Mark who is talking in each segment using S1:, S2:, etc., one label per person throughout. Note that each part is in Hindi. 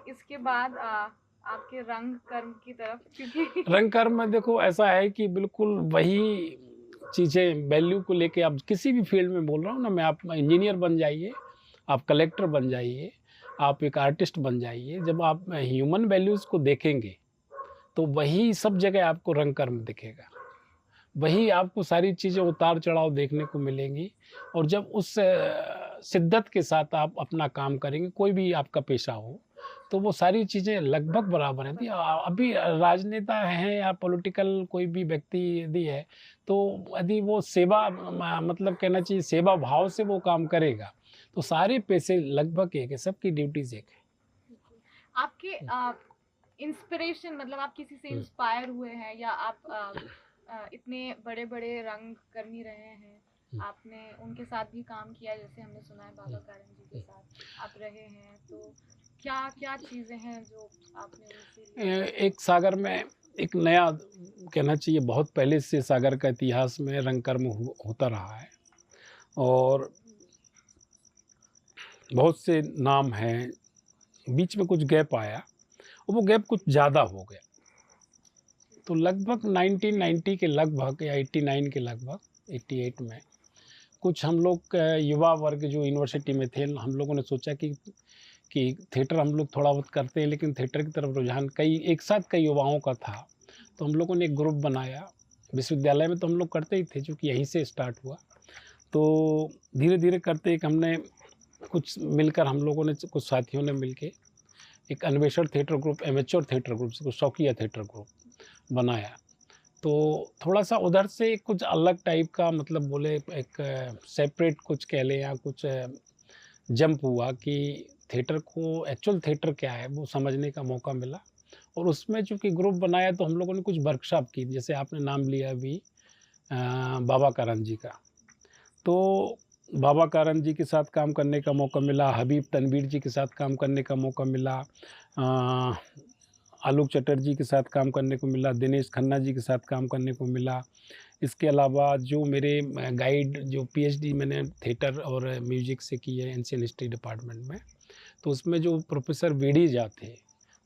S1: इसके बाद आपके रंग कर्म की तरफ, क्योंकि
S2: रंग कर्म में देखो ऐसा है कि बिल्कुल वही चीज़ें वैल्यू को लेके आप किसी भी फील्ड में बोल रहा हूँ ना मैं, आप इंजीनियर बन जाइए, आप कलेक्टर बन जाइए, आप एक आर्टिस्ट बन जाइए, जब आप ह्यूमन वैल्यूज़ को देखेंगे, तो वही सब जगह आपको रंग कर्म दिखेगा। वही आपको सारी चीज़ें उतार-चढ़ाव देखने को मिलेंगी और जब उस शिद्दत के साथ आप अपना काम करेंगे, कोई भी आपका पेशा हो, तो वो सारी चीज़ें लगभग बराबर हैं। अभी राजनेता हैं या पॉलिटिकल कोई भी व्यक्ति यदि है, तो यदि वो सेवा मतलब कहना चाहिए सेवा भाव से वो काम करेगा, तो सारे पेशे लगभग एक है, सबकी ड्यूटीज़ एक है।
S1: आपके इंस्पिरेशन, मतलब आप किसी से
S2: हुँ,
S1: इंस्पायर हुए हैं, या आप इतने बड़े बड़े रंग कर्मी रहे हैं,
S2: हुँ,
S1: आपने उनके साथ भी काम किया, जैसे हमने सुना है
S2: हुँ,
S1: बाबा कारन जी के
S2: हुँ।
S1: साथ आप रहे हैं, तो क्या क्या चीजें हैं जो आपने उनसे लिया है?
S2: एक सागर में एक नया कहना चाहिए बहुत पहले से सागर का इतिहास में रंग कर्म होता रहा है और बहुत से नाम हैं, बीच में कुछ गैप आया और वो गैप कुछ ज़्यादा हो गया। तो लगभग 1990 के लगभग या 89 के लगभग 88 में कुछ हम लोग युवा वर्ग जो यूनिवर्सिटी में थे, हम लोगों ने सोचा कि थिएटर हम लोग थोड़ा बहुत करते हैं, लेकिन थिएटर की तरफ रुझान कई एक साथ कई युवाओं का था। तो हम लोगों ने एक ग्रुप बनाया। विश्वविद्यालय में तो हम लोग करते ही थे, चूँकि यहीं से स्टार्ट हुआ। तो धीरे-धीरे करते एक हमने कुछ मिलकर हम लोगों ने कुछ साथियों ने मिलके एक अन्वेषण theatre group, amateur theatre group, जिसको शौकिया थिएटर ग्रुप बनाया। तो थोड़ा-सा उधर से कुछ अलग टाइप का मतलब बोले एक सेपरेट कुछ कह लें या कुछ जंप हुआ कि थिएटर को एक्चुअल थिएटर क्या है वो समझने का मौका मिला और उसमें चूँकि ग्रुप बनाया तो हम लोगों ने कुछ वर्कशॉप की, जैसे आपने नाम लिया अभी बाबा करन जी का। तो बाबा करन जी के साथ काम करने का मौका मिला, हबीब तनवीर जी के साथ काम करने का मौका मिला, आलोक चटर्जी के साथ काम करने को मिला, दिनेश खन्ना जी के साथ काम करने को मिला। इसके अलावा जो मेरे गाइड जो पीएचडी मैंने थिएटर और म्यूज़िक से की है एंशियंट हिस्ट्री डिपार्टमेंट में, तो उसमें जो प्रोफ़ेसर वेडी झा थे,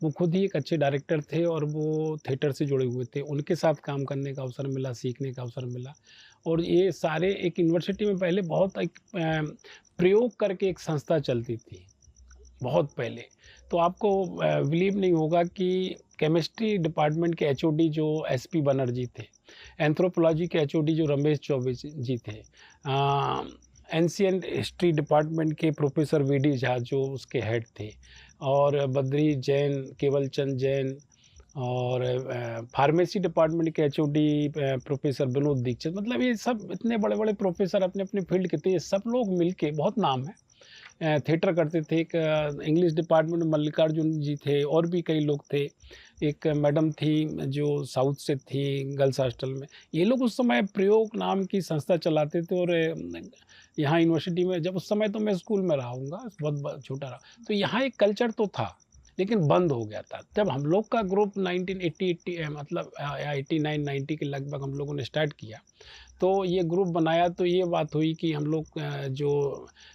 S2: वो खुद ही एक अच्छे डायरेक्टर थे और वो थिएटर से जुड़े हुए थे। उनके साथ काम करने का अवसर मिला, सीखने का अवसर मिला और ये सारे एक यूनिवर्सिटी में पहले बहुत एक प्रयोग करके एक संस्था चलती थी। बहुत पहले। तो आपको बिलीव नहीं होगा कि केमिस्ट्री डिपार्टमेंट के एचओडी जो एसपी बनर्जी थे, एंथ्रोपोलॉजी के एचओडी जो रमेश चौबे जी थे, एंशिएंट हिस्ट्री डिपार्टमेंट के प्रोफेसर वीडी झा जो उसके हेड थे और बद्री जैन, केवलचंद जैन और फार्मेसी डिपार्टमेंट के एचओडी प्रोफेसर विनोद दीक्षित, मतलब ये सब इतने बड़े-बड़े प्रोफेसर अपने-अपने फील्ड के थे, ये सब लोग मिलके बहुत नाम है। थिएटर करते थे। एक इंग्लिश डिपार्टमेंट में मल्लिकार्जुन जी थे और भी कई लोग थे। एक मैडम थी जो साउथ से थी गर्ल्स हॉस्टल में। ये लोग उस समय प्रयोग नाम की संस्था चलाते थे और यहाँ यूनिवर्सिटी में जब उस समय तो मैं स्कूल में रहा हूँगा, बहुत छोटा रहा। तो यहाँ एक कल्चर तो था, लेकिन बंद हो गया था। जब हम लोग का ग्रुप 1980 मतलब 89-90 के लगभग हम लोगों ने स्टार्ट किया, तो ये ग्रुप बनाया तो ये बात हुई कि हम लोग जो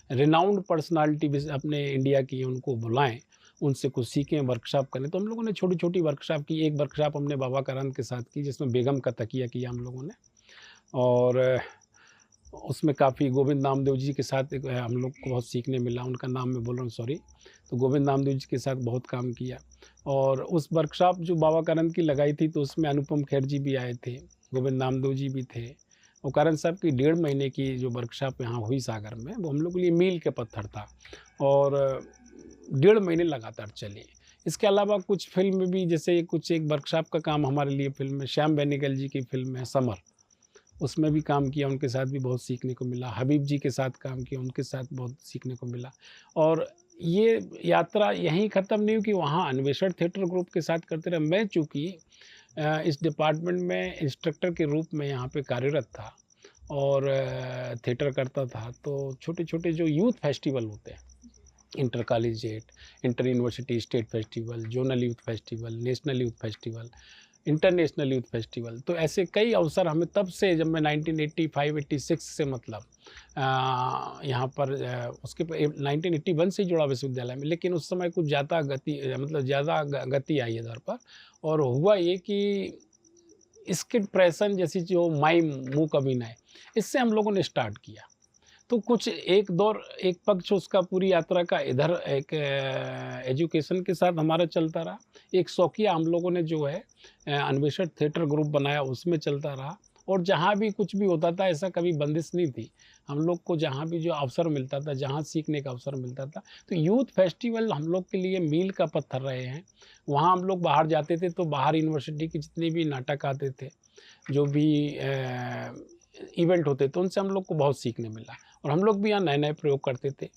S2: रिनाउंड पर्सनालिटी अपने इंडिया की उनको बुलाएँ, उनसे कुछ सीखें, वर्कशॉप करें। तो हम लोगों ने छोटी-छोटी वर्कशॉप की। एक वर्कशॉप हमने बाबा करन के साथ की जिसमें बेगम का तकिया किया हम लोगों ने और उसमें काफ़ी गोविंद नामदेव जी के साथ एक हम लोग को बहुत सीखने मिला। उनका नाम मैं बोल रहा हूँ सॉरी। तो गोविंद नामदेव जी के साथ बहुत काम किया और उस वर्कशॉप जो बाबा करन की लगाई थी तो उसमें अनुपम खेर जी भी आए थे, गोविंद नामदेव जी भी थे। और करन साहब की 1.5 महीने की जो वर्कशॉप यहाँ हुई सागर में, वो हम लोग के लिए मील के पत्थर था और 1.5 महीने लगातार चली। इसके अलावा कुछ फ़िल्म भी जैसे कुछ एक वर्कशॉप का काम हमारे लिए फ़िल्म में श्याम बेनेगल जी की फ़िल्म है समर, उसमें भी काम किया, उनके साथ भी बहुत सीखने को मिला। हबीब जी के साथ काम किया, उनके साथ बहुत सीखने को मिला और ये यात्रा यहीं ख़त्म नहीं हुई कि वहाँ अन्वेषण थिएटर ग्रुप के साथ करते रहे। मैं चूँकि इस डिपार्टमेंट में इंस्ट्रक्टर के रूप में यहाँ पे कार्यरत था और थिएटर करता था, तो छोटे-छोटे जो यूथ फेस्टिवल होते हैं, inter collegiate, inter university state festival, zonal youth festival, national youth festival, international youth festival. तो ऐसे कई अवसर हमें तब से, जब मैं 1985-86 से मतलब यहाँ पर उसके 1981 से जुड़ा विश्वविद्यालय में, लेकिन उस समय कुछ ज़्यादा गति मतलब ज़्यादा गति आई इधर पर। और हुआ ये कि स्किट प्रेसन जैसी जो माइम मूक अभिनय, इससे हम लोगों ने स्टार्ट किया। तो कुछ एक पक्ष उसका पूरी यात्रा का इधर एक एजुकेशन के साथ हमारा चलता रहा। एक शौकिया हम लोगों ने जो है अन्वेषण थिएटर ग्रुप बनाया, उसमें चलता रहा। और जहाँ भी कुछ भी होता था, ऐसा कभी बंदिश नहीं थी। हम लोग को जहाँ भी जो अवसर मिलता था, जहाँ सीखने का अवसर मिलता था, तो यूथ फेस्टिवल हम लोग के लिए मील का पत्थर रहे हैं। वहाँ हम लोग बाहर जाते थे तो बाहर यूनिवर्सिटी के जितने भी नाटक आते थे, जो भी इवेंट होते थे, उनसे हम लोग को बहुत सीखने मिला। और हम लोग भी यहाँ नए-नए प्रयोग करते थे।